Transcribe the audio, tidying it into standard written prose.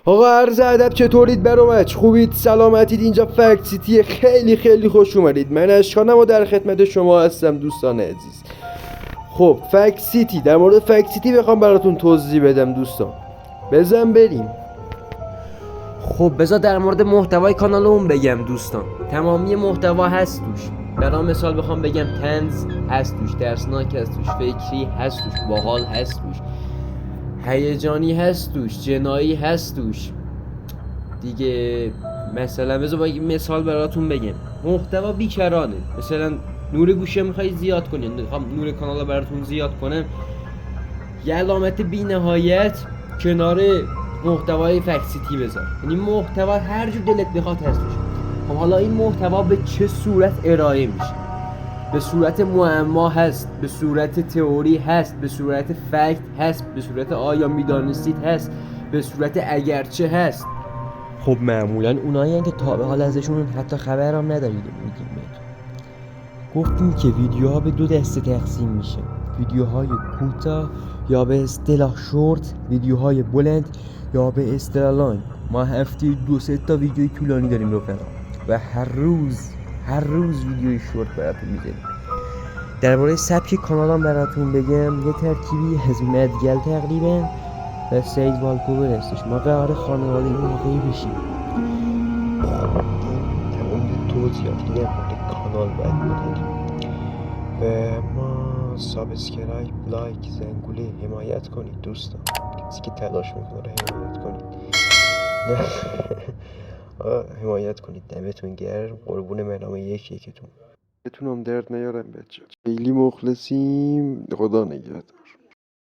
آقا عرض ادب، چطورید برامج؟ خوبید؟ سلامتید؟ اینجا فکت سیتی، خیلی خوش اومدید. من اشکانم و در خدمت شما هستم دوستان عزیز. خب فکت سیتی، در مورد فکت سیتی بخوام براتون توضیح بدم دوستان. بزن بریم. خب بذار در مورد محتوای کانالمون بگم دوستان. تمامی محتوا هست توش. برای مثال بخوام بگم طنز هست توش، ترسناک هست توش، فکری هست توش، باحال هست توش، هیجانی هست توش، جنایی هست توش دیگه. مثلا بذار مثال براتون بگم. محتوا بیکرانه. مثلا نور گوشه میخوای زیاد کنی، میخوام نور کانال براتون زیاد کنم، یه علامت بی نهایت کنار محتوای فکت سیتی بذار. یعنی محتوا هر جور دلت بخواد هست توش. خب حالا این محتوا به چه صورت ارائه میشه؟ به صورت معما هست، به صورت تئوری هست، به صورت فکت هست، به صورت آیا میدانستید هست، به صورت اگرچه هست. خب معمولا اونایی که تا به حال ازشون حتی خبرم ندارید میگیم بهتون. گفتیم که ویدیوها به دو دسته تقسیم میشه: ویدیوهای کوتاه یا به اصطلاح شورت، ویدیوهای بلند یا به اصطلاح لانگ. ما هفته 2-3 تا ویدیوی طولانی داریم رفقا و هر روز ویدیوی شورت براتون میذاریم. درباره سبک کانالم براتون بگم، یه ترکیبی از مدگل تقریبا و سید والکوور هستش. ما قراره خانواده این واقعی بشیم. تمام توضیحاتی در مورد کانال باید بدونیم و ما سابسکرایب، لایک، زنگوله حمایت کنید دوستان. کسی که تلاش میکنه حمایت کنید. حمایت کنید. دمتون گرم. قربون مرام یکیتون. بتونم درد نیارم بچه. خیلی مخلصیم. خدا نگهدار.